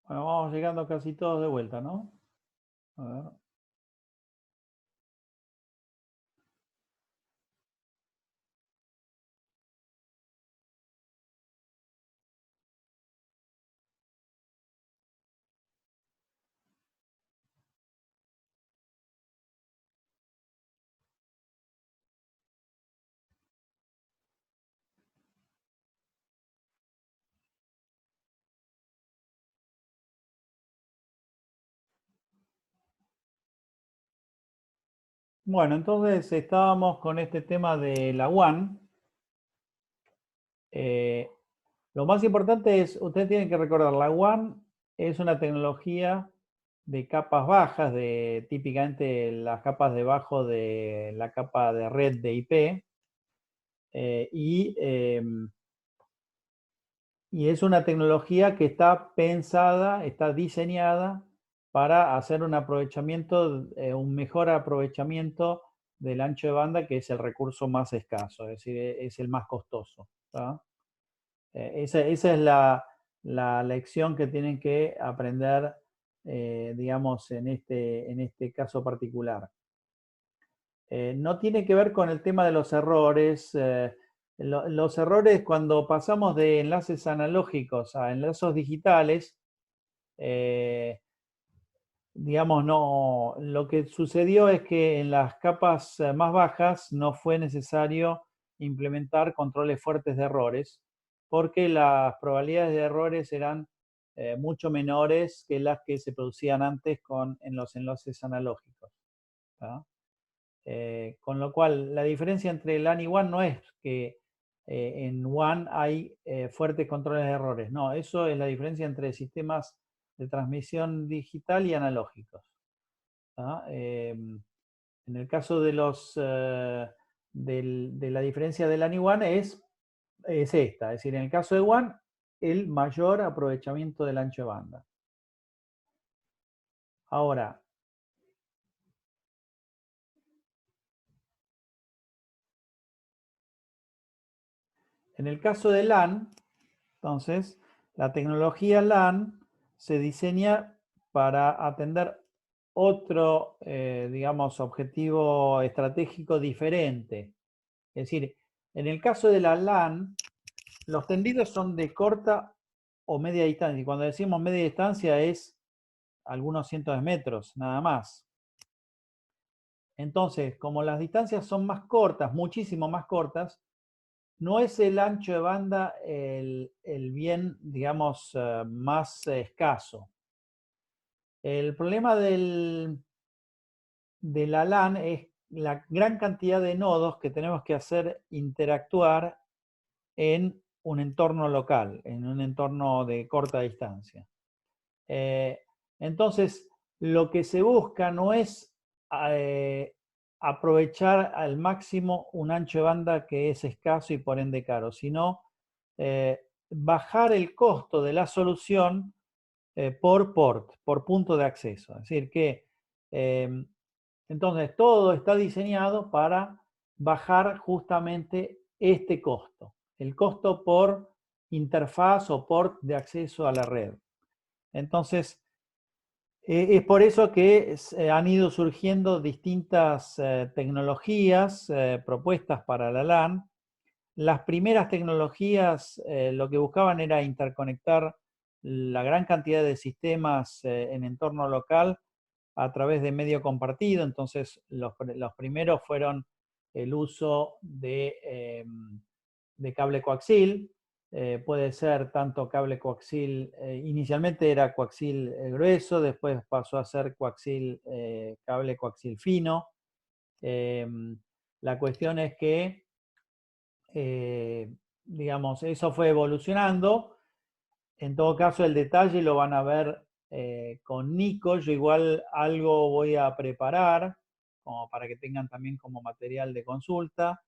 Bueno, vamos llegando casi todos de vuelta, ¿no? A ver. Bueno, entonces estábamos con este tema de la WAN. Eh, lo más importante es, ustedes tienen que recordar, la WAN es una tecnología de capas bajas, de típicamente las capas debajo de la capa de red de IP, y es una tecnología que está pensada, está diseñada para hacer un aprovechamiento, un mejor aprovechamiento del ancho de banda, que es el recurso más escaso, es decir, es el más costoso. ¿Tá? Esa es la lección que tienen que aprender, digamos, en este caso particular. No tiene que ver con el tema de los errores. Los errores, cuando pasamos de enlaces analógicos a enlaces digitales, eh, digamos, no, lo que sucedió es que en las capas más bajas no fue necesario implementar controles fuertes de errores, porque las probabilidades de errores eran mucho menores que las que se producían antes en los enlaces analógicos. ¿Tá? Con lo cual, la diferencia entre LAN y WAN no es que en WAN hay fuertes controles de errores. No, eso es la diferencia entre sistemas de transmisión digital y analógicos. ¿Tá? En el caso de de la diferencia de LAN y WAN es esta. Es decir, en el caso de WAN, el mayor aprovechamiento del ancho de banda. Ahora, en el caso de LAN, entonces, la tecnología LAN se diseña para atender otro, digamos, objetivo estratégico diferente. Es decir, en el caso de la LAN, los tendidos son de corta o media distancia. Y cuando decimos media distancia es algunos cientos de metros, nada más. Entonces, como las distancias son más cortas, muchísimo más cortas, no es el ancho de banda el bien, digamos, más escaso. El problema de la LAN es la gran cantidad de nodos que tenemos que hacer interactuar en un entorno local, en un entorno de corta distancia. Eh, entonces, lo que se busca no es aprovechar al máximo un ancho de banda que es escaso y por ende caro, sino bajar el costo de la solución por punto de acceso. Es decir, que entonces todo está diseñado para bajar justamente este costo, el costo por interfaz o port de acceso a la red. Entonces, es por eso que han ido surgiendo distintas tecnologías propuestas para la LAN. Las primeras tecnologías lo que buscaban era interconectar la gran cantidad de sistemas en entorno local a través de medio compartido. Entonces, los primeros fueron el uso de cable coaxil. Puede ser tanto cable coaxil, inicialmente era coaxil grueso, después pasó a ser cable coaxil fino. La cuestión es que, digamos, eso fue evolucionando. En todo caso, el detalle lo van a ver con Nico. Yo igual algo voy a preparar, como para que tengan también como material de consulta.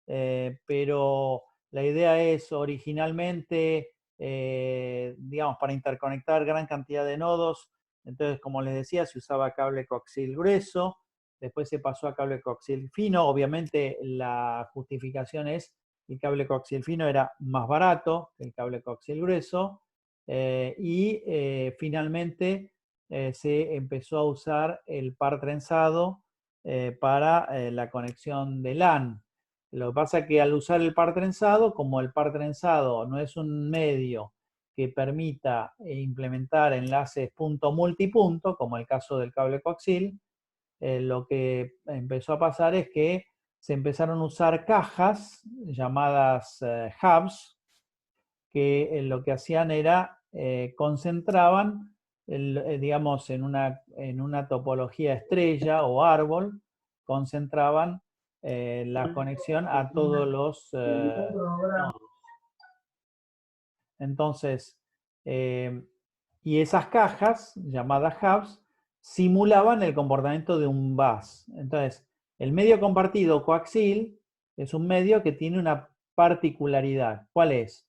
Pero la idea es originalmente, digamos, para interconectar gran cantidad de nodos. Entonces, como les decía, se usaba cable coaxil grueso, después se pasó a cable coaxil fino. Obviamente la justificación es que el cable coaxil fino era más barato que el cable coaxil grueso. Finalmente se empezó a usar el par trenzado para la conexión de LAN. Lo que pasa es que al usar el par trenzado, como el par trenzado no es un medio que permita implementar enlaces punto-multipunto, como el caso del cable coaxil, lo que empezó a pasar es que se empezaron a usar cajas llamadas hubs, que lo que hacían era concentraban, digamos, en una topología estrella o árbol, concentraban la conexión a todos los nodos. Entonces, y esas cajas, llamadas hubs, simulaban el comportamiento de un bus. Entonces, el medio compartido coaxil es un medio que tiene una particularidad. ¿Cuál es?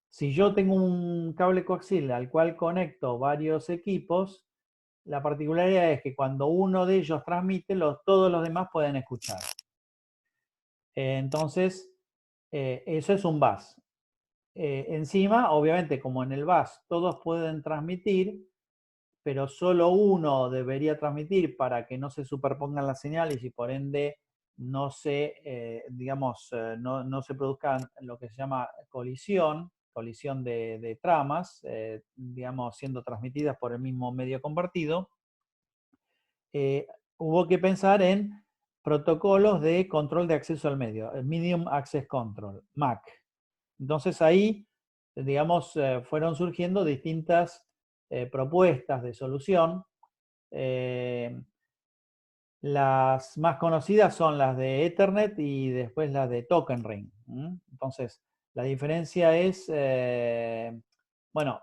Si yo tengo un cable coaxil al cual conecto varios equipos, la particularidad es que cuando uno de ellos transmite, todos los demás pueden escuchar. Entonces, eso es un bus. Encima, obviamente, como en el bus todos pueden transmitir, pero solo uno debería transmitir para que no se superpongan las señales y por ende no se, digamos, no se produzca lo que se llama colisión de tramas, digamos, siendo transmitidas por el mismo medio compartido. Hubo que pensar en protocolos de control de acceso al medio, el Medium Access Control, MAC. Entonces ahí, digamos, fueron surgiendo distintas propuestas de solución. Las más conocidas son las de Ethernet y después las de Token Ring. Entonces, la diferencia es, bueno,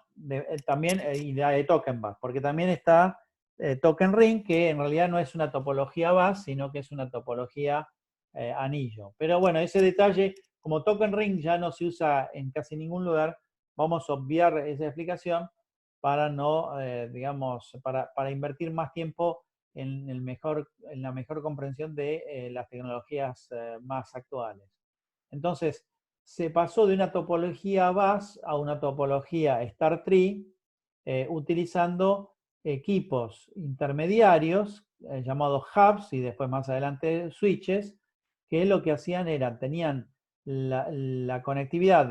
también y la de Token Bus, porque también está Token Ring, que en realidad no es una topología bus, sino que es una topología anillo. Pero bueno, ese detalle, como Token Ring ya no se usa en casi ningún lugar, vamos a obviar esa explicación para no, digamos, para invertir más tiempo en la mejor comprensión de las tecnologías más actuales. Entonces, se pasó de una topología bus a una topología star tree, utilizando equipos intermediarios llamados hubs y después más adelante switches, que lo que hacían era, tenían la conectividad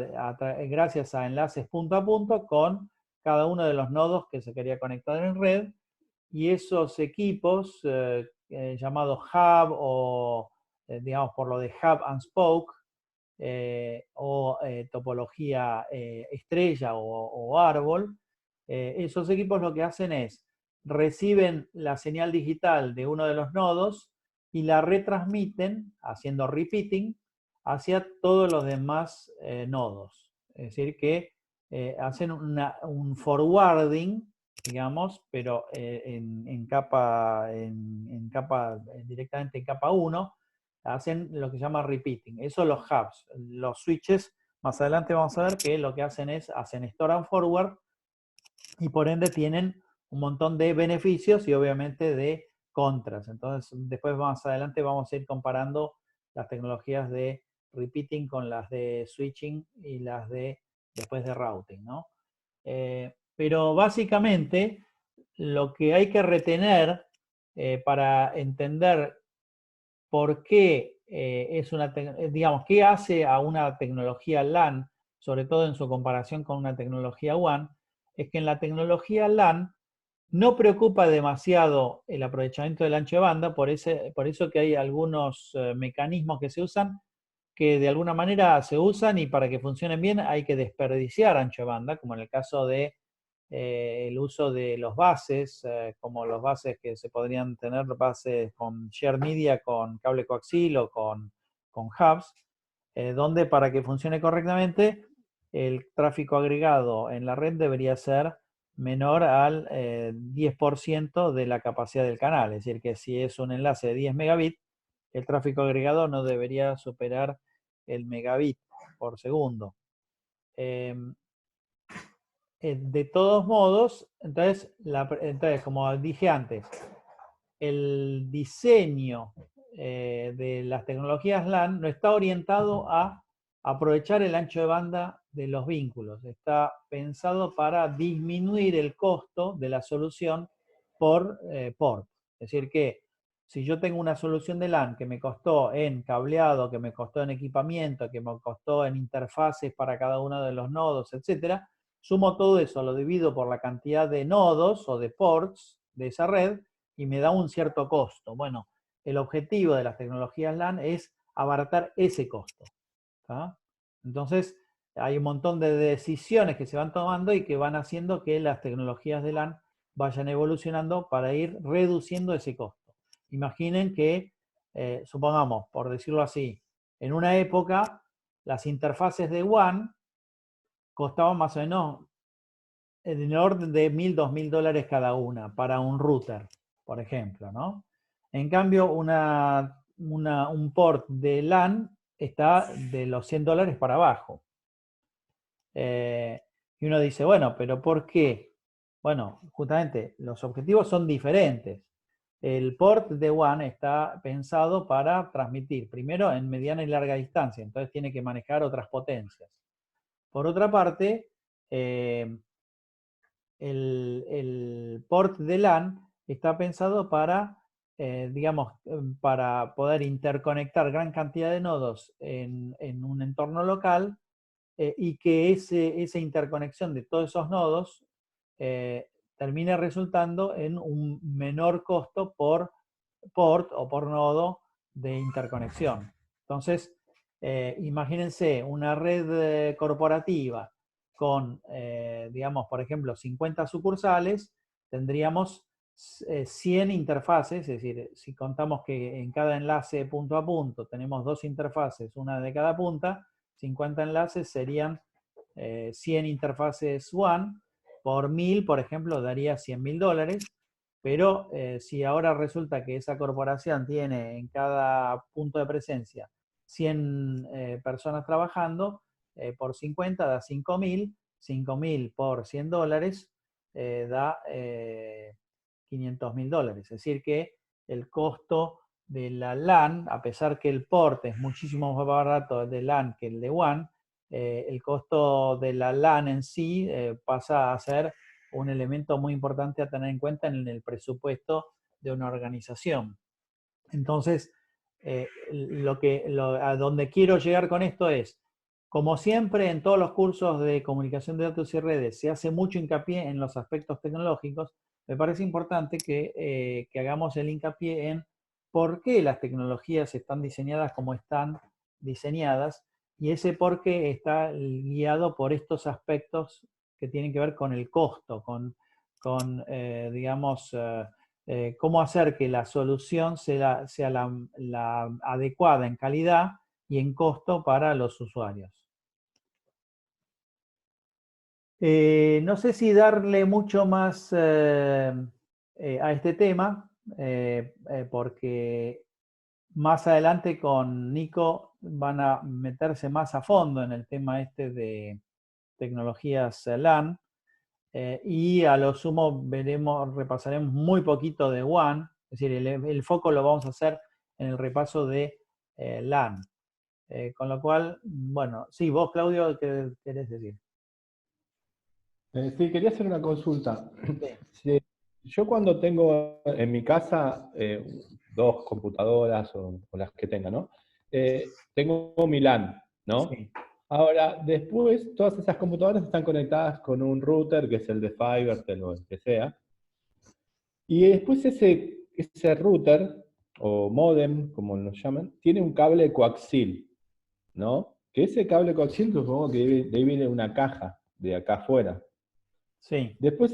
gracias a enlaces punto a punto con cada uno de los nodos que se quería conectar en red, y esos equipos llamados hub o digamos por lo de hub and spoke o topología estrella o árbol, esos equipos lo que hacen es reciben la señal digital de uno de los nodos y la retransmiten haciendo repeating hacia todos los demás nodos. Es decir, que hacen un forwarding, digamos, pero directamente en capa 1, hacen lo que se llama repeating. Eso los hubs. Los switches, más adelante vamos a ver que lo que hacen es, hacen store and forward y por ende tienen un montón de beneficios y obviamente de contras. Entonces, después más adelante vamos a ir comparando las tecnologías de repeating con las de switching y las de después de routing, ¿no? Pero básicamente lo que hay que retener para entender por qué es una, digamos, qué hace a una tecnología LAN, sobre todo en su comparación con una tecnología WAN, es que en la tecnología LAN no preocupa demasiado el aprovechamiento del ancho de banda, por eso que hay algunos mecanismos que se usan que de alguna manera se usan y para que funcionen bien hay que desperdiciar ancho de banda, como en el caso de el uso de los bases, como los bases que se podrían tener, bases con share media, con cable coaxil o con hubs, donde para que funcione correctamente el tráfico agregado en la red debería ser menor al 10% de la capacidad del canal, es decir, que si es un enlace de 10 megabits, el tráfico agregado no debería superar el megabit por segundo. De todos modos, entonces, como dije antes, el diseño de las tecnologías LAN no está orientado a aprovechar el ancho de banda de los vínculos. Está pensado para disminuir el costo de la solución por port. Es decir que si yo tengo una solución de LAN que me costó en cableado, que me costó en equipamiento, que me costó en interfaces para cada uno de los nodos, etcétera, sumo todo eso, lo divido por la cantidad de nodos o de ports de esa red y me da un cierto costo. Bueno, el objetivo de las tecnologías LAN es abaratar ese costo. ¿Tá? Entonces, hay un montón de decisiones que se van tomando y que van haciendo que las tecnologías de LAN vayan evolucionando para ir reduciendo ese costo. Imaginen que, supongamos, por decirlo así, en una época las interfaces de WAN costaban más o menos en el orden de $1.000, $2.000 cada una para un router, por ejemplo, ¿no? En cambio, un port de LAN está de los $100 para abajo. Y uno dice, bueno, pero ¿por qué? Bueno, justamente los objetivos son diferentes. El port de WAN está pensado para transmitir, primero en mediana y larga distancia, entonces tiene que manejar otras potencias. Por otra parte, el port de LAN está pensado para, digamos, para poder interconectar gran cantidad de nodos en un entorno local y que esa interconexión de todos esos nodos termine resultando en un menor costo por port o por nodo de interconexión. Entonces, imagínense una red corporativa con, digamos, por ejemplo, 50 sucursales, tendríamos 100 interfaces, es decir, si contamos que en cada enlace punto a punto tenemos 2 interfaces, una de cada punta, 50 enlaces serían 100 interfaces WAN, por 1000, por ejemplo, daría $100.000, pero si ahora resulta que esa corporación tiene en cada punto de presencia 100 personas trabajando, por 50 da 5.000, 5.000 por $100 da $500.000. Es decir que el costo de la LAN, a pesar que el port es muchísimo más barato de LAN que el de WAN, el costo de la LAN en sí pasa a ser un elemento muy importante a tener en cuenta en el presupuesto de una organización. Entonces, a donde quiero llegar con esto es, como siempre en todos los cursos de comunicación de datos y redes se hace mucho hincapié en los aspectos tecnológicos, me parece importante que hagamos el hincapié en por qué las tecnologías están diseñadas como están diseñadas, y ese por qué está guiado por estos aspectos que tienen que ver con el costo, con digamos, cómo hacer que la solución sea la adecuada en calidad y en costo para los usuarios. No sé si darle mucho más a este tema, porque más adelante con Nico van a meterse más a fondo en el tema este de tecnologías LAN, y a lo sumo repasaremos muy poquito de WAN, es decir, el foco lo vamos a hacer en el repaso de LAN. Con lo cual, bueno, sí, vos, Claudio, ¿qué querés decir? Sí, quería hacer una consulta. Sí, Si yo cuando tengo en mi casa dos computadoras o las que tenga, ¿no? Tengo mi LAN, ¿no? sí. Ahora, después todas esas computadoras están conectadas con un router, que es el de Fivertel o el que sea. Y después ese router, o modem, como lo llaman, tiene un cable coaxil, ¿no? Que ese cable coaxil, supongo que debe viene una caja de acá afuera. Sí. Después,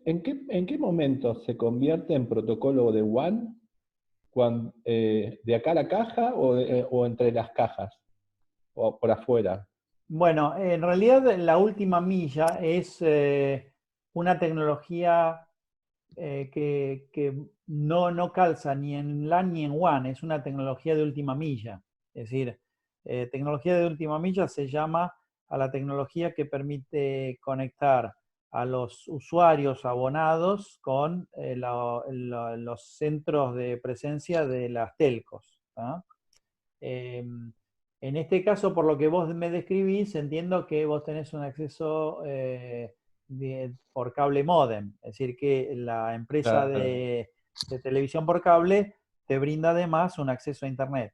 ¿en qué momento se convierte en protocolo de WAN? ¿De acá a la caja o entre las cajas? ¿O por afuera? Bueno, en realidad la última milla es una tecnología que no calza ni en LAN ni en WAN, es una tecnología de última milla. Es decir, tecnología de última milla se llama a la tecnología que permite conectar a los usuarios abonados con los centros de presencia de las telcos. ¿Ah? En este caso, por lo que vos me describís, entiendo que vos tenés un acceso por cable módem, es decir, que la empresa Claro, de televisión por cable te brinda además un acceso a Internet.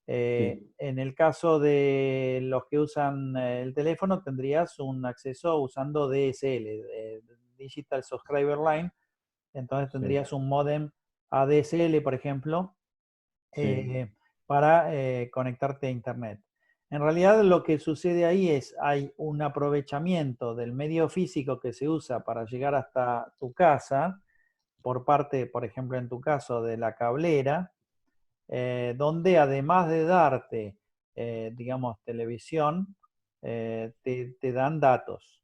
sí, En el caso de los que usan el teléfono, tendrías un acceso usando DSL, Digital Subscriber Line, entonces sí, tendrías un modem ADSL, por ejemplo, sí. para conectarte a Internet. En realidad lo que sucede ahí es, hay un aprovechamiento del medio físico que se usa para llegar hasta tu casa, por parte, por ejemplo, en tu caso, de la cablera, donde además de darte, digamos, televisión, te dan datos.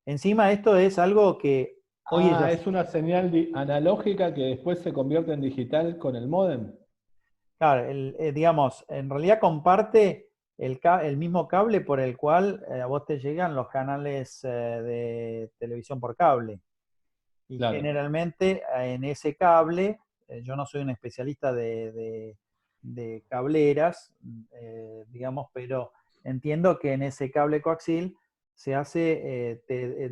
Encima esto es algo que hoy ya, Ah, es una señal analógica que después se convierte en digital con el módem. claro, digamos, en realidad comparte el mismo cable por el cual a vos te llegan los canales de televisión por cable. Y Claro. generalmente en ese cable, yo no soy un especialista de cableras, digamos, pero entiendo que en ese cable coaxil se hace,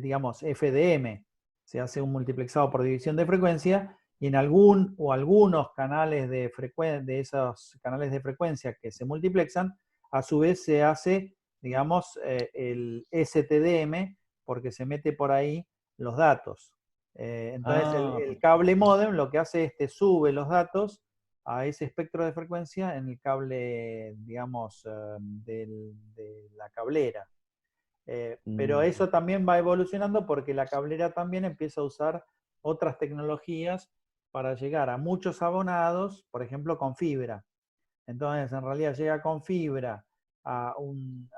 digamos, FDM, se hace un multiplexado por división de frecuencia y en algún o algunos canales de esos canales de frecuencia que se multiplexan, a su vez se hace, digamos, el STDM porque se mete por ahí los datos. Entonces Ah, el cable modem lo que hace es te sube los datos a ese espectro de frecuencia en el cable, digamos, de la cablera. Pero mm, eso también va evolucionando porque la cablera también empieza a usar otras tecnologías para llegar a muchos abonados, por ejemplo, con fibra. Entonces, en realidad llega con fibra a un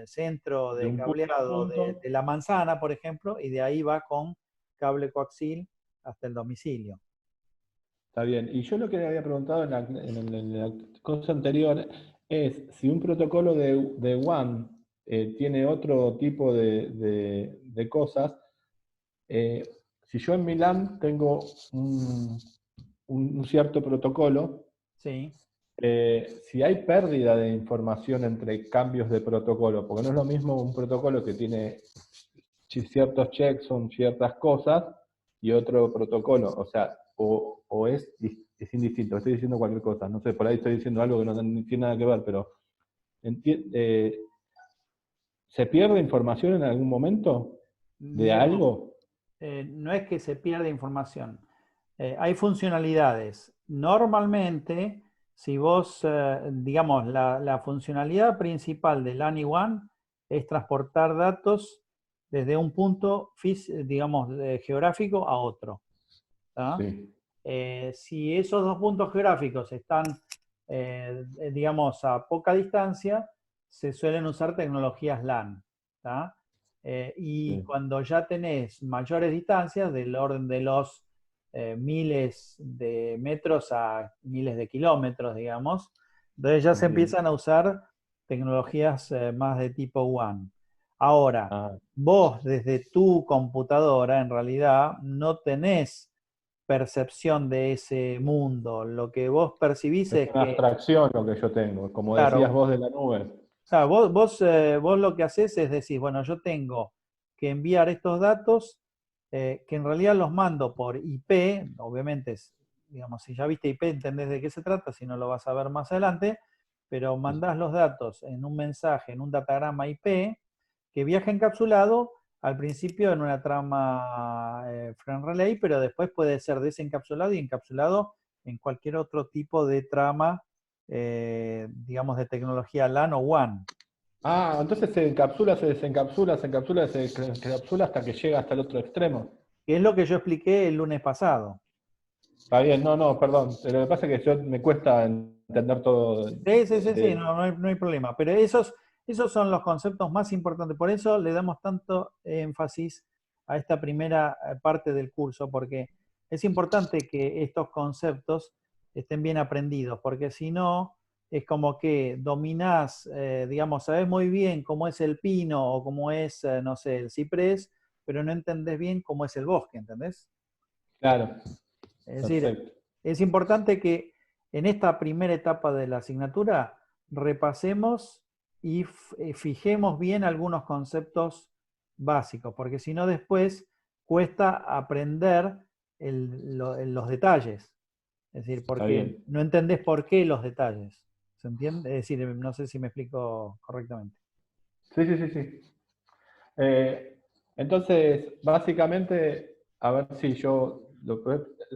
centro de de un punto a cableado punto. de la manzana, por ejemplo, y de ahí va con cable coaxil hasta el domicilio. Está bien. Y yo lo que le había preguntado en la cosa anterior es si un protocolo de WAN tiene otro tipo de cosas. eh, si yo en mi LAN tengo un cierto protocolo, Sí, si hay pérdida de información entre cambios de protocolo, porque no es lo mismo un protocolo que tiene ciertos checks, son ciertas cosas, y otro protocolo, o sea, o es indistinto, estoy diciendo cualquier cosa, no sé, por ahí estoy diciendo algo que no tiene nada que ver, pero ¿se pierde información en algún momento de no, algo? no es que se pierda información. Hay funcionalidades. Normalmente, si vos, digamos, la funcionalidad principal del LAN WAN es transportar datos desde un punto, digamos, geográfico a otro. ¿Tá? Sí, Si esos dos puntos geográficos están, digamos, a poca distancia, se suelen usar tecnologías LAN. ¿Tá? Y sí. cuando ya tenés mayores distancias, del orden de los miles de metros a miles de kilómetros, digamos, entonces ya se Entiendo. empiezan a usar tecnologías más de tipo WAN. Ahora, Ah, vos desde tu computadora en realidad no tenés percepción de ese mundo. Lo que vos percibís es es una que, abstracción lo que yo tengo, como decías claro, vos de la nube. vos lo que haces es decir, bueno, yo tengo que enviar estos datos que en realidad los mando por IP, obviamente, digamos, si ya viste IP entendés de qué se trata, si no lo vas a ver más adelante, pero mandás los datos en un mensaje, en un datagrama IP, que viaja encapsulado, al principio en una trama frame relay, pero después puede ser desencapsulado y encapsulado en cualquier otro tipo de trama, digamos, de tecnología LAN o WAN. Ah, entonces se encapsula, se desencapsula, se encapsula, se desencapsula hasta que llega hasta el otro extremo. Que es lo que yo expliqué el lunes pasado. Está bien, no, no, perdón. Lo que pasa es que yo me cuesta entender todo. Sí, no, no hay problema. Pero esos son los conceptos más importantes. Por eso le damos tanto énfasis a esta primera parte del curso, porque es importante que estos conceptos estén bien aprendidos, porque si no, es como que dominás, digamos, sabés muy bien cómo es el pino o cómo es, no sé, el ciprés, pero no entendés bien cómo es el bosque, ¿entendés? Claro, Es decir, perfecto. es importante que en esta primera etapa de la asignatura repasemos y fijemos bien algunos conceptos básicos, porque si no después cuesta aprender los detalles. Es decir, Está porque bien. no entendés por qué los detalles. ¿Se entiende? Es decir, no sé si me explico correctamente. Sí, sí, sí, sí. Entonces, básicamente, a ver si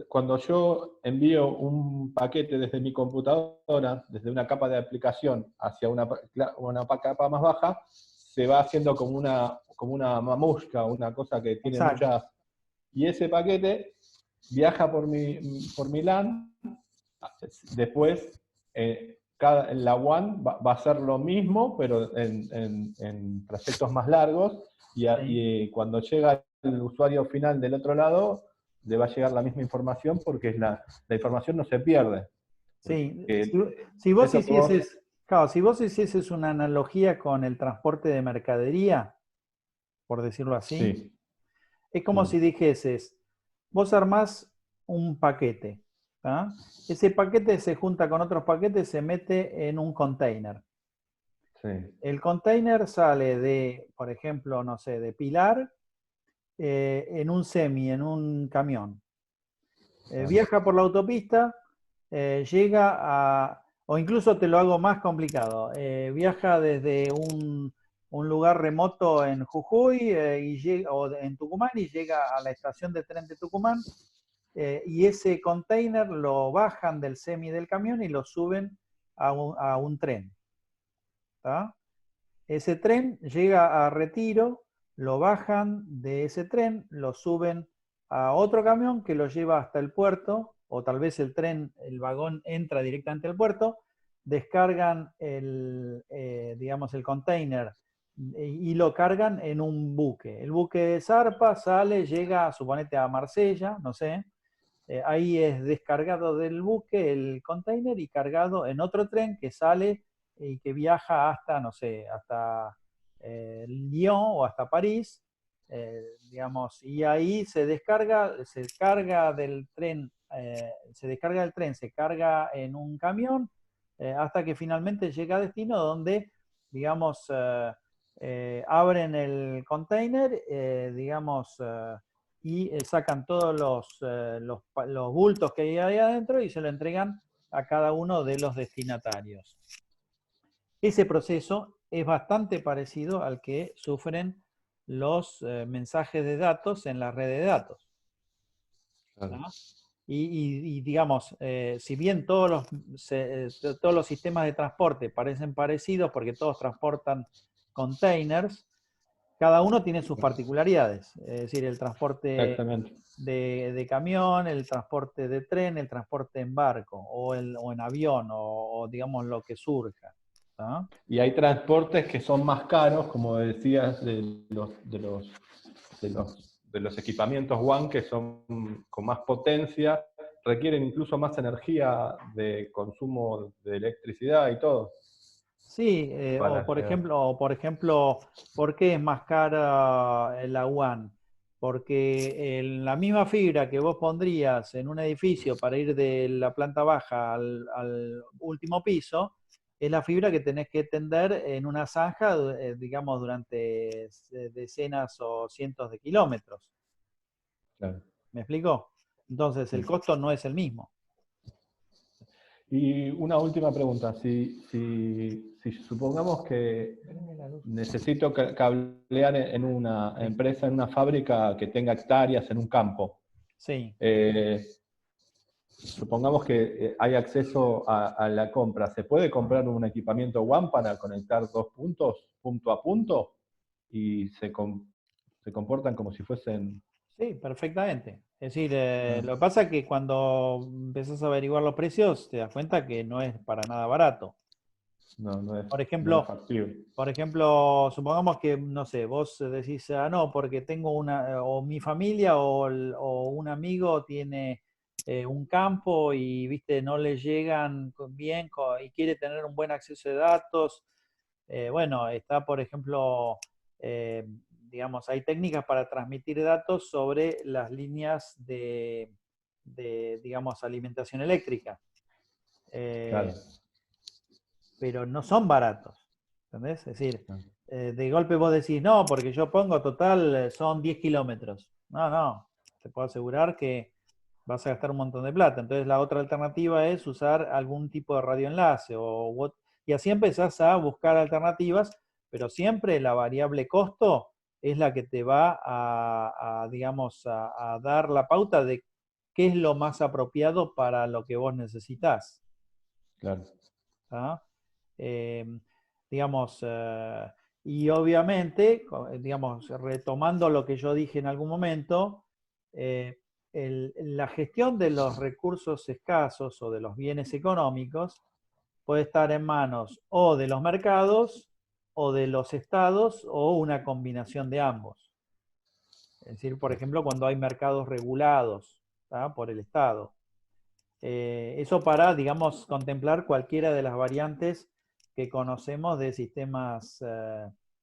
cuando yo envío un paquete desde mi computadora, desde una capa de aplicación hacia una capa más baja, se va haciendo como una mamushka, una cosa que tiene Exacto. muchas... Y ese paquete viaja por mi LAN, después la WAN va a ser lo mismo, pero en trayectos más largos, Sí. y cuando llega el usuario final del otro lado, le va a llegar la misma información porque la información no se pierde. Sí. Porque Si vos eso que vos... hicieses, claro, si vos hicieses una analogía con el transporte de mercadería, por decirlo así, Sí, es como sí, si dijeses, vos armás un paquete, ¿tá? Ese paquete se junta con otros paquetes, se mete en un container. sí. El container sale de, por ejemplo, no sé, de Pilar, en un semi, en un camión. Claro. Viaja por la autopista, llega a, o incluso te lo hago más complicado, viaja desde un lugar remoto en Jujuy o en Tucumán y llega a la estación de tren de Tucumán, y ese container lo bajan del semi del camión y lo suben a un tren. ¿Tá? Ese tren llega a Retiro, lo bajan de ese tren, lo suben a otro camión que lo lleva hasta el puerto, o tal vez el tren, el vagón entra directamente al puerto, descargan digamos, el container y lo cargan en un buque. El buque zarpa, sale, llega, suponete, a Marsella, no sé, ahí es descargado del buque el container y cargado en otro tren que sale y que viaja hasta, no sé, hasta Lyon o hasta París, digamos, y ahí se carga del tren, se descarga del tren, se carga en un camión, hasta que finalmente llega a destino donde, digamos, abren el container, digamos, y sacan todos los bultos que hay ahí adentro y se lo entregan a cada uno de los destinatarios. Ese proceso es bastante parecido al que sufren los mensajes de datos en la red de datos. Claro. ¿No? Digamos, si bien todos los sistemas de transporte parecen parecidos porque todos transportan containers, cada uno tiene sus particularidades. Es decir, el transporte Exactamente. de camión, el transporte de tren, el transporte en barco o en avión o digamos lo que surja. ¿No? Y hay transportes que son más caros, como decías, de los equipamientos WAN que son con más potencia, requieren incluso más energía de consumo de electricidad y todo Sí, para llegar. por ejemplo, ¿por qué es más cara la WAN? Porque en la misma fibra que vos pondrías en un edificio para ir de la planta baja al último piso, es la fibra que tenés que tender en una zanja, digamos, durante decenas o cientos de kilómetros. Claro, ¿Me explico? Entonces, el sí. costo no es el mismo. Y una última pregunta, si supongamos que necesito cablear en una Sí. empresa, en una fábrica que tenga hectáreas en un campo, Sí. eh, supongamos que hay acceso a la compra. ¿Se puede comprar un equipamiento WAN para conectar dos puntos, punto a punto? Y se comportan como si fuesen... Sí, perfectamente. Es decir, Ah, lo que pasa es que cuando empezás a averiguar los precios, te das cuenta que no es para nada barato. no, Por no es ejemplo, factible. supongamos que, no sé, vos decís, ah, no, porque tengo o mi familia o un amigo tiene un campo y, viste, no le llegan bien y quiere tener un buen acceso de datos. Bueno, está, por ejemplo, digamos, hay técnicas para transmitir datos sobre las líneas digamos, alimentación eléctrica. Claro. Eh, pero no son baratos, ¿entendés? Es decir, Ah, de golpe vos decís, no, porque yo pongo total, son 10 kilómetros. No, no, te puedo asegurar que vas a gastar un montón de plata. Entonces la otra alternativa es usar algún tipo de radioenlace y así empezás a buscar alternativas, pero siempre la variable costo es la que te va digamos, a dar la pauta de qué es lo más apropiado para lo que vos necesitas. claro. ¿Ah? Eh, digamos, y obviamente, digamos, retomando lo que yo dije en algún momento, eh, la gestión de los recursos escasos o de los bienes económicos puede estar en manos o de los mercados o de los estados o una combinación de ambos. Es decir, por ejemplo, cuando hay mercados regulados, ¿tá?, por el Estado. Eso para, digamos, contemplar cualquiera de las variantes que conocemos de sistemas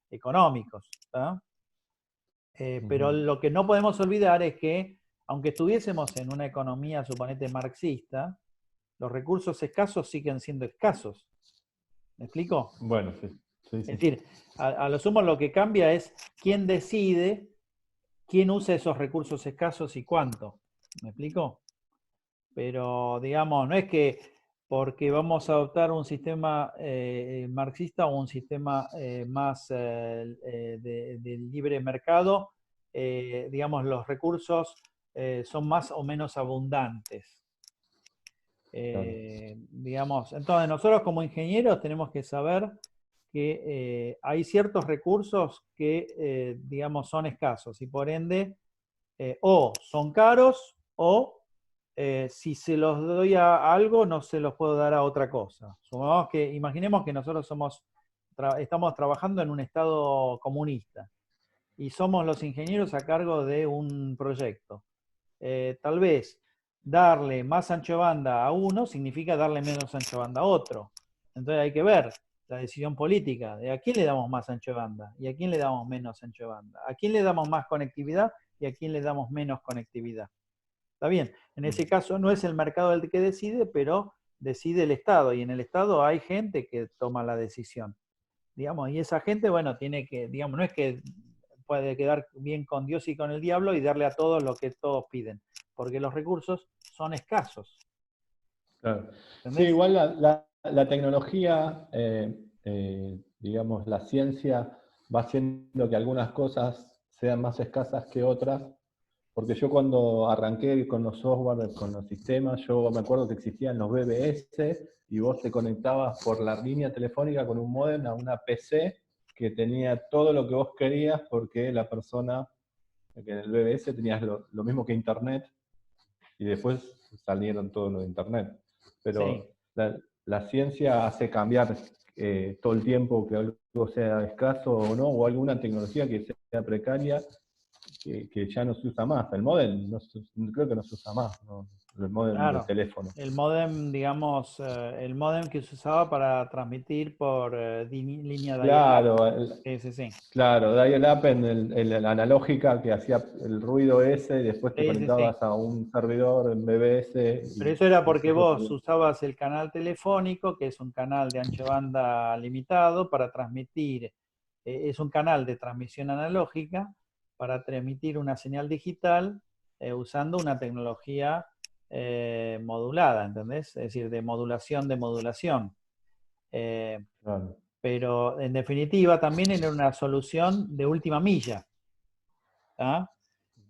económicos, ¿tá? Pero Ujú. lo que no podemos olvidar es que, aunque estuviésemos en una economía, suponete, marxista, los recursos escasos siguen siendo escasos. ¿Me explico? Bueno, sí, sí, Es sí. decir, a lo sumo lo que cambia es quién decide, quién usa esos recursos escasos y cuánto. ¿Me explico? Pero, digamos, no es que porque vamos a adoptar un sistema marxista o un sistema más de libre mercado, digamos, los recursos son más o menos abundantes. Claro. Digamos, entonces nosotros como ingenieros tenemos que saber que hay ciertos recursos que, digamos, son escasos y por ende o son caros o si se los doy a algo no se los puedo dar a otra cosa. Imaginemos que nosotros estamos trabajando en un estado comunista y somos los ingenieros a cargo de un proyecto. Tal vez darle más ancho de banda a uno significa darle menos ancho de banda a otro. Entonces hay que ver la decisión política de a quién le damos más ancho de banda y a quién le damos menos ancho de banda. A quién le damos más conectividad y a quién le damos menos conectividad. Está bien, en ese caso no es el mercado el que decide, pero decide el Estado y en el Estado hay gente que toma la decisión. Digamos, y esa gente, bueno, tiene que, digamos, no es que puede quedar bien con Dios y con el diablo y darle a todos lo que todos piden, porque los recursos son escasos. Claro. Sí, ¿Entendés? igual la tecnología, digamos, la ciencia va haciendo que algunas cosas sean más escasas que otras, porque yo cuando arranqué con los software, con los sistemas, yo me acuerdo que existían los BBS y vos te conectabas por la línea telefónica con un módem a una PC que tenía todo lo que vos querías porque la persona, que en el BBS tenías lo mismo que Internet y después salieron todo lo de Internet. Sí. Pero la ciencia hace cambiar todo el tiempo que algo sea escaso o no, o alguna tecnología que sea precaria, que ya no se usa más. El modem creo que no se usa más, ¿no? El modem de Claro, teléfono. el módem, digamos, el módem que se usaba para transmitir por línea dial-up. Claro, Sí, sí, sí. claro, dial-up en la analógica que hacía el ruido ese y después te Sí, sí, sí. conectabas a un servidor en BBS Pero eso era y porque después lo vos podías. usabas el canal telefónico, que es un canal de ancho de banda limitado, para transmitir, es un canal de transmisión analógica para transmitir una señal digital usando una tecnología modulada, ¿entendés? Es decir, de modulación de modulación. Eh, Claro, pero en definitiva también era una solución de última milla. ¿Ah?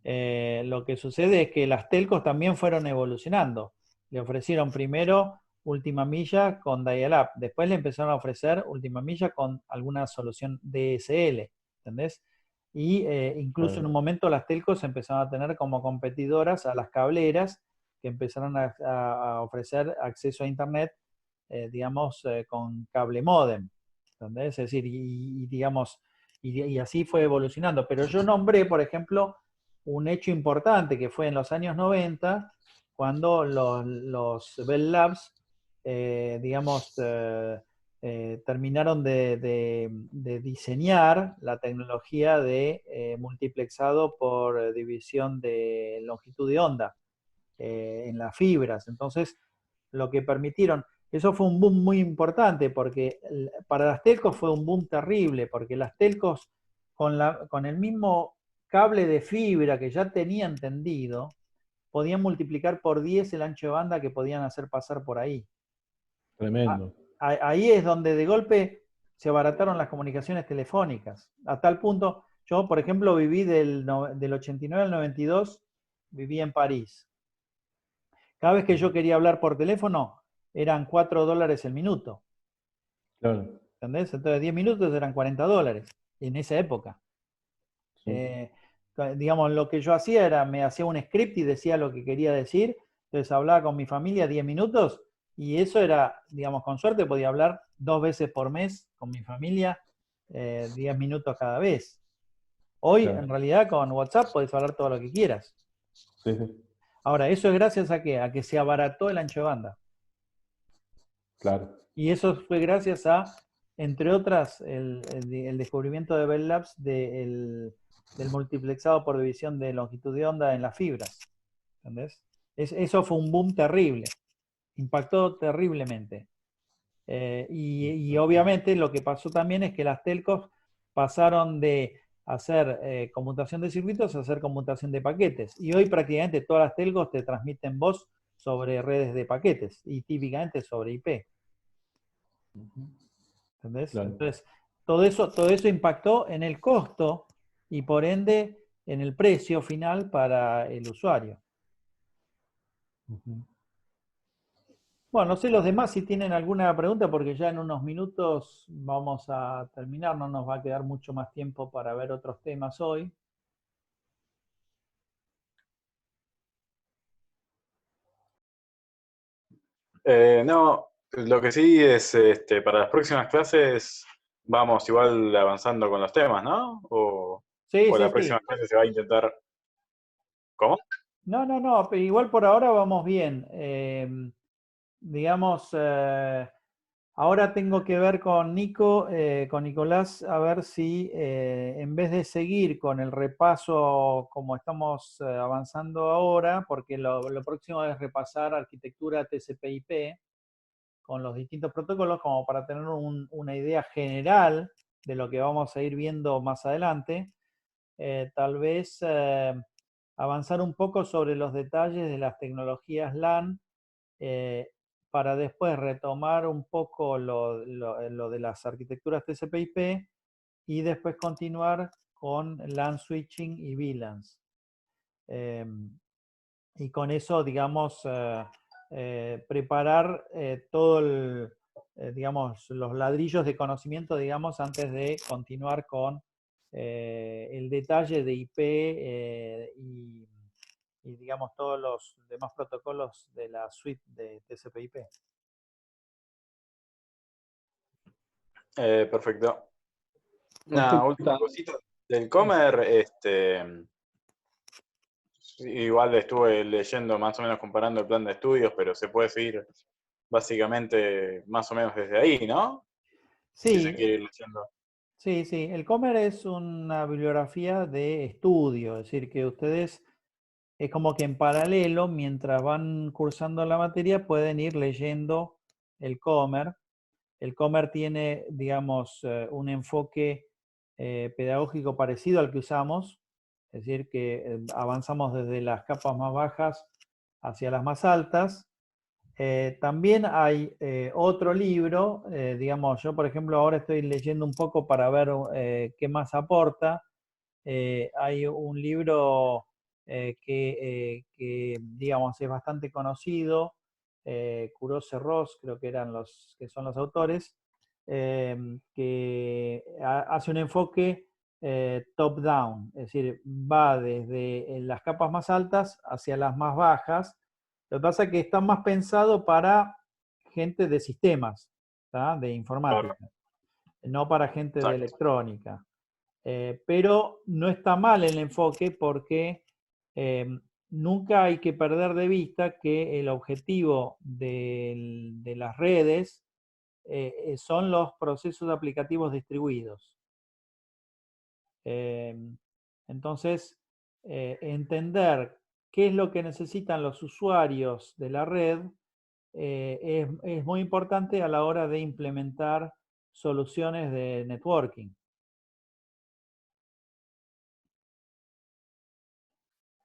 Lo que sucede es que las telcos también fueron evolucionando. Le ofrecieron primero última milla con dial-up, después le empezaron a ofrecer última milla con alguna solución DSL, ¿entendés? Y incluso en un claro, momento las telcos empezaron a tener como competidoras a las cableras que empezaron a ofrecer acceso a Internet, digamos, con cable módem, ¿entendés? Es decir, digamos, y así fue evolucionando. Pero yo nombré, por ejemplo, un hecho importante que fue en los años 90, cuando los Bell Labs, digamos, terminaron de diseñar la tecnología de multiplexado por división de longitud de onda en las fibras. Entonces, lo que permitieron, Eso fue un boom muy importante porque para las telcos fue un boom terrible, porque las telcos con el mismo cable de fibra que ya tenían tendido, podían multiplicar por 10 el ancho de banda que podían hacer pasar por ahí. Tremendo. Ahí es donde de golpe se abarataron las comunicaciones telefónicas. A tal punto, yo por ejemplo viví del 89 al 92, viví en París. Cada vez que yo quería hablar por teléfono, eran $4 el minuto. Claro. ¿Entendés? Entonces 10 minutos eran $40 en esa época. Sí. Digamos, lo que yo hacía era, me hacía un script y decía lo que quería decir. Entonces hablaba con mi familia 10 minutos y eso era, digamos, con suerte podía hablar 2 veces por mes con mi familia, 10 minutos cada vez. Hoy, Claro. en realidad, con WhatsApp podés hablar todo lo que quieras. Sí, sí. Ahora, eso es gracias a qué? A que se abarató el ancho de banda. Claro. Y eso fue gracias a, entre otras, el descubrimiento de Bell Labs del multiplexado por división de longitud de onda en las fibras. ¿Entendés? Eso fue un boom terrible. Impactó terriblemente. Y obviamente lo que pasó también es que las telcos pasaron de hacer conmutación de circuitos a hacer conmutación de paquetes. Y hoy prácticamente todas las telcos te transmiten voz sobre redes de paquetes y típicamente sobre IP. ¿Entendés? Claro. Entonces, todo eso impactó en el costo y por ende en el precio final para el usuario. Ujú. Bueno, no sé los demás si tienen alguna pregunta porque ya en unos minutos vamos a terminar, no nos va a quedar mucho más tiempo para ver otros temas hoy. No, lo que sí es, para las próximas clases vamos igual avanzando con los temas, ¿no? Sí, O sí, la próxima sí. clase se va a intentar. ¿Cómo? No, pero igual por ahora vamos bien. Digamos, ahora tengo que ver con con Nicolás, a ver si en vez de seguir con el repaso como estamos avanzando ahora, porque lo próximo es repasar arquitectura TCP/IP con los distintos protocolos, como para tener una idea general de lo que vamos a ir viendo más adelante, tal vez avanzar un poco sobre los detalles de las tecnologías LAN eh, para después retomar un poco lo de las arquitecturas TCP/IP y después continuar con LAN switching y VLANs. Y con eso, digamos, preparar todo digamos, los ladrillos de conocimiento, digamos, antes de continuar con el detalle de IP y, digamos, todos los demás protocolos de la suite de TCP/IP. Perfecto. Una última Consulta. cosita del Sí. Comer, igual estuve leyendo más o menos comparando el plan de estudios, pero se puede seguir básicamente más o menos desde ahí, ¿no? Si se Sí, quiere ir leyendo. sí, sí. El Comer es una bibliografía de estudio, es decir, que ustedes es como que en paralelo, mientras van cursando la materia, pueden ir leyendo el Comer. El Comer tiene, digamos, un enfoque pedagógico parecido al que usamos, es decir, que avanzamos desde las capas más bajas hacia las más altas. También hay otro libro, digamos, yo por ejemplo ahora estoy leyendo un poco para ver qué más aporta. Hay un libro que, digamos, es bastante conocido, Kurose Ross, creo que eran que son los autores, que hace un enfoque top-down, es decir, va desde las capas más altas hacia las más bajas. Lo que pasa es que está más pensado para gente de sistemas, ¿tá? De Claro, informática, no para gente de exacto. electrónica. Pero no está mal el enfoque porque eh, nunca hay que perder de vista que el objetivo de las redes son los procesos aplicativos distribuidos. Eh, entonces, entender qué es lo que necesitan los usuarios de la red es muy importante a la hora de implementar soluciones de networking.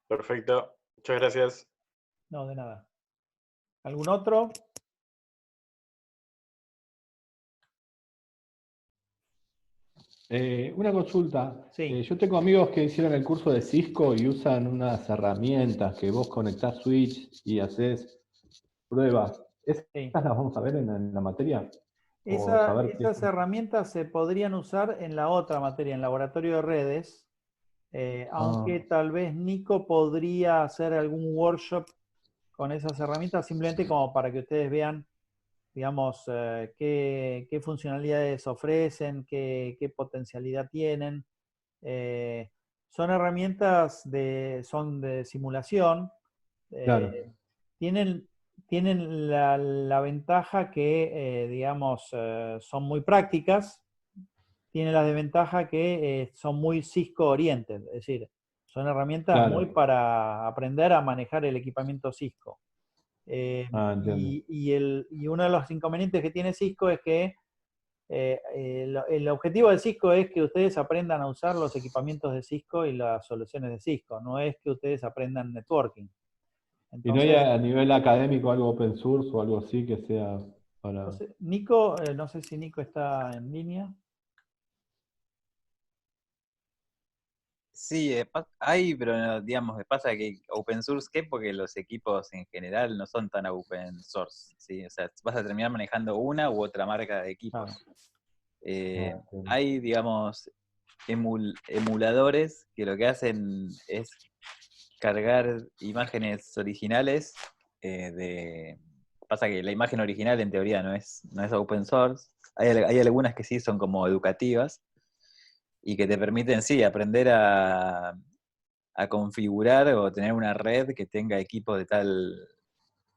Perfecto. Muchas gracias. No, de nada. ¿Algún otro? Una consulta. Sí. Yo tengo amigos que hicieron el curso de Cisco y usan unas herramientas que vos conectás switch y haces pruebas. ¿Esas Sí. las vamos a ver en la materia? O saber Esas herramientas se podrían usar en la otra materia, en laboratorio de redes, aunque tal vez Nico podría hacer algún workshop con esas herramientas, simplemente como para que ustedes vean, digamos, qué funcionalidades ofrecen, qué potencialidad tienen. Son herramientas son de simulación. Claro. Tienen, tienen la ventaja que, digamos, son muy prácticas. Tienen la desventaja que son muy Cisco oriented, es decir, son herramientas muy Claro. para aprender a manejar el equipamiento Cisco. Entiendo. Y uno de los inconvenientes que tiene Cisco es que el objetivo de Cisco es que ustedes aprendan a usar los equipamientos de Cisco y las soluciones de Cisco, no es que ustedes aprendan networking. ¿Y no hay Entonces, a nivel académico algo open source o algo así que sea para...? Nico, no sé si Nico está en línea. Sí, hay, pero digamos, pasa que open source, ¿qué? Porque los equipos en general no son tan open source, ¿sí? O sea, vas a terminar manejando una u otra marca de equipos. Hay, digamos, emuladores que lo que hacen es cargar imágenes originales Pasa que la imagen original en teoría no es open source. Hay algunas que sí son como educativas y que te permiten, sí, aprender a configurar o tener una red que tenga equipos de tal,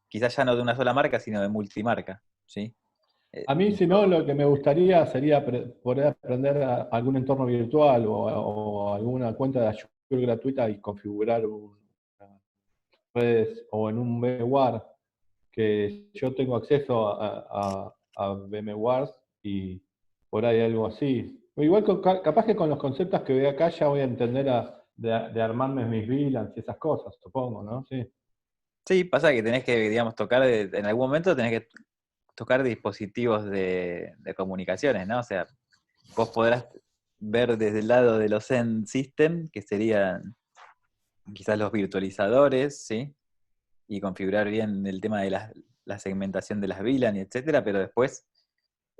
quizás ya no de una sola marca, sino de multimarca, ¿sí? A mí, si no, lo que me gustaría sería poder aprender algún entorno virtual o alguna cuenta de Azure gratuita y configurar redes o en un VMware, que yo tengo acceso a VMware y por ahí algo así. O igual, capaz que con los conceptos que veo acá ya voy a entender de armarme mis VLANs y esas cosas, supongo, ¿no? Sí. Sí, pasa que tenés que, digamos, tocar, en algún momento tenés que tocar dispositivos de comunicaciones, ¿no? O sea, vos podrás ver desde el lado de los end system, que serían quizás los virtualizadores, ¿sí? Y configurar bien el tema de la segmentación de las VLAN, etcétera, pero después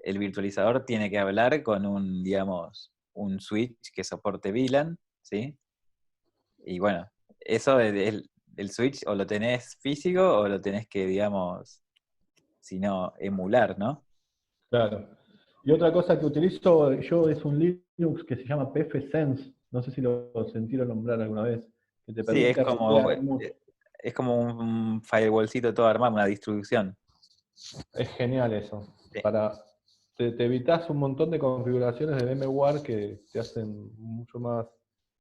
el virtualizador tiene que hablar con un, digamos, un switch que soporte VLAN, ¿sí? Y bueno, eso el switch o lo tenés físico o lo tenés que, digamos, si no, emular, ¿no? Claro. Y otra cosa que utilizo yo es un Linux que se llama pfSense. No sé si lo sentieron nombrar alguna vez. Que te Sí, permite rastrear mucho. es como un firewallcito todo armado, una distribución. Es genial eso. Sí. Te evitas un montón de configuraciones de VMware que te hacen mucho más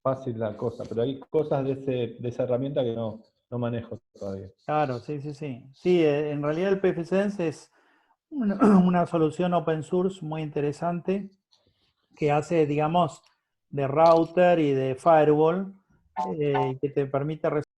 fácil la cosa. Pero hay cosas de esa herramienta que no manejo todavía. Claro, sí, sí, sí. Sí, en realidad el pfSense es una solución open source muy interesante que hace, digamos, de router y de firewall, que te permite